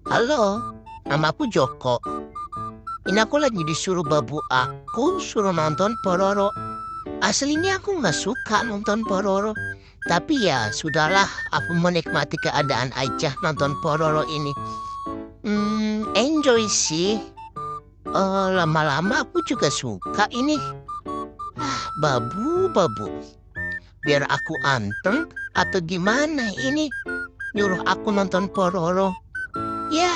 Halo, namaku Joko. Ini aku lagi disuruh babu aku suruh nonton Pororo. Aslinya aku nggak suka nonton Pororo. Tapi ya sudahlah, aku menikmati keadaan aja nonton Pororo ini. Enjoy sih. Lama-lama aku juga suka ini. Babu. Biar aku anteng atau gimana ini? Nyuruh aku nonton Pororo. Ya,